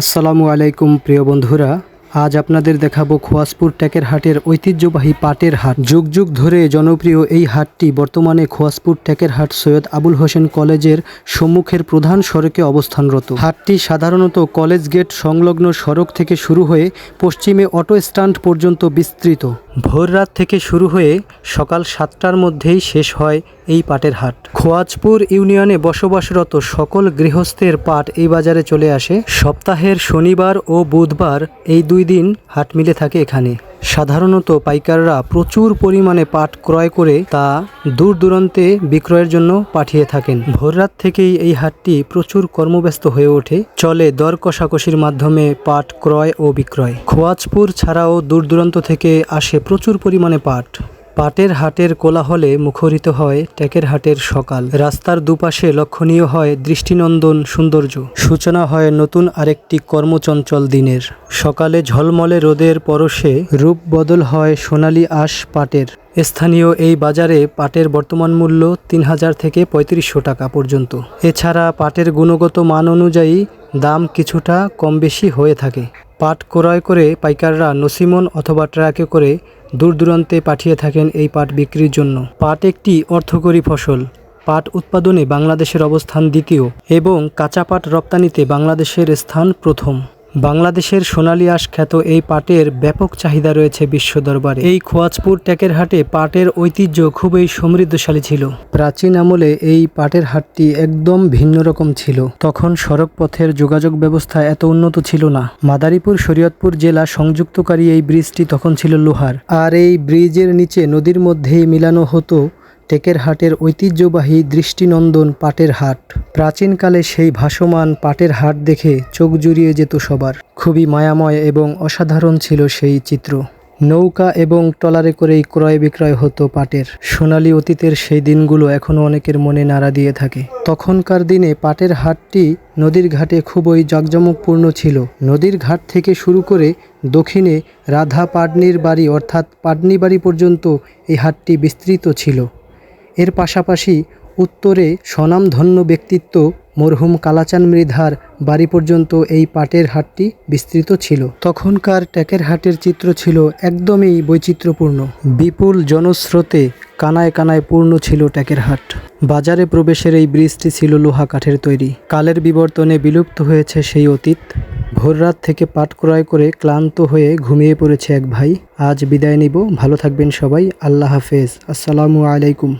আসসালামু আলাইকুম প্রিয় বন্ধুরা, আজ আপনাদের দেখাবো খোয়াজপুর ট্যাকের হাটের ঐতিহ্যবাহী পাটের হাট। যুগ যুগ ধরে জনপ্রিয় এই হাটটি বর্তমানে খোয়াজপুর ট্যাকের হাট সৈয়দ আবুল হোসেন কলেজের সম্মুখের প্রধান সড়কে অবস্থানরত। হাটটি সাধারণত কলেজ গেট সংলগ্ন সড়ক থেকে শুরু হয়ে পশ্চিমে অটো স্ট্যান্ড পর্যন্ত বিস্তৃত। ভোর রাত থেকে শুরু হয়ে সকাল 7টার মধ্যেই শেষ হয় এই পাটের হাট। খোয়াজপুর ইউনিয়নে বসবাসরত সকল গৃহস্থের পাট এই বাজারে চলে আসে। সপ্তাহের শনিবার ও বুধবার এই 2 দিন হাট মিলে থাকে এখানে। সাধারণত পাইকাররা প্রচুর পরিমাণে পাট ক্রয় করে তা দূর দূরান্তে বিক্রয়ের জন্য পাঠিয়ে থাকেন। ভোররাত থেকেই এই হাটটি প্রচুর কর্মব্যস্ত হয়ে ওঠে। চলে দর কষাকষির মাধ্যমে পাট ক্রয় ও বিক্রয়। খোয়াজপুর ছাড়াও দূর দূরান্ত থেকে আসে প্রচুর পরিমাণে পাট। পাটের হাটের কোলাহলে মুখরিত হয় ট্যাকের হাটের সকাল। রাস্তার দুপাশে লক্ষণীয় হয় দৃষ্টিনন্দন সৌন্দর্য। সূচনা হয় নতুন আরেকটি কর্মচঞ্চল দিনের। সকালে ঝলমলে রোদের পরশে রূপ বদল হয় সোনালী আঁশ পাটের। স্থানীয় এই বাজারে পাটের বর্তমান মূল্য 3000 থেকে 3500 টাকা পর্যন্ত। এছাড়া পাটের গুণগত মান অনুযায়ী দাম কিছুটা কম বেশি হয়ে থাকে। পাট ক্রয় করে পাইকাররা নসিমন অথবা ট্রাকে করে দূর দূরান্তে পাঠিয়ে থাকেন এই পাট বিক্রির জন্য। পাট একটি অর্থকরী ফসল। পাট উৎপাদনে বাংলাদেশের অবস্থান দ্বিতীয় এবং কাঁচা পাট রপ্তানিতে বাংলাদেশের স্থান প্রথম। বাংলাদেশের সোনালী আঁশ খ্যাত এই পাটের ব্যাপক চাহিদা রয়েছে বিশ্ব দরবারে। এই খোয়াজপুর ট্যাকের হাটে পাটের ঐতিহ্য খুবই সমৃদ্ধশালী ছিল। প্রাচীন আমলে এই পাটের হাটটি একদম ভিন্ন রকম ছিল। তখন সড়ক পথের যোগাযোগ ব্যবস্থা এত উন্নত ছিল না। মাদারীপুর শরীয়তপুর জেলা সংযুক্তকারী এই ব্রিজটি তখন ছিল লোহার, আর এই ব্রিজের নিচে নদীর মধ্যেই মিলানো হতো ট্যাকের হাটের ঐতিহ্যবাহী দৃষ্টিনন্দন পাটের হাট। প্রাচীনকালে সেই ভাসমান পাটের হাট দেখে চোখ জুড়িয়ে যেত সবার। খুবই মায়াময় এবং অসাধারণ ছিল সেই চিত্র। নৌকা এবং ট্রলারে করেই ক্রয় বিক্রয় হতো পাটের। সোনালী অতীতের সেই দিনগুলো এখনও অনেকের মনে নাড়া দিয়ে থাকে। তখনকার দিনে পাটের হাটটি নদীর ঘাটে খুবই জাঁকজমকপূর্ণ ছিল। নদীর ঘাট থেকে শুরু করে দক্ষিণে রাধা পাডনির বাড়ি অর্থাৎ পাডনি বাড়ি পর্যন্ত এই হাটটি বিস্তৃত ছিল। এর পাশাপাশি উত্তরে স্বনামধন্য ব্যক্তিত্ব মরহুম কালাচান মৃধার বাড়ি পর্যন্ত এই পাটের হাটটি বিস্তৃত ছিল। তখনকার ট্যাকের হাটের চিত্র ছিল একদমই বৈচিত্র্যপূর্ণ। বিপুল জনস্রোতে কানায় কানায় পূর্ণ ছিল ট্যাকের হাট। বাজারে প্রবেশের এই ব্রিজটি ছিল লোহা কাঠের তৈরি। কালের বিবর্তনে বিলুপ্ত হয়েছে সেই অতীত। ভোররাত থেকে পাট ক্রয় করে ক্লান্ত হয়ে ঘুমিয়ে পড়েছে এক ভাই। আজ বিদায় নিব। ভালো থাকবেন সবাই। আল্লাহ হাফেজ। আসসালামু আলাইকুম।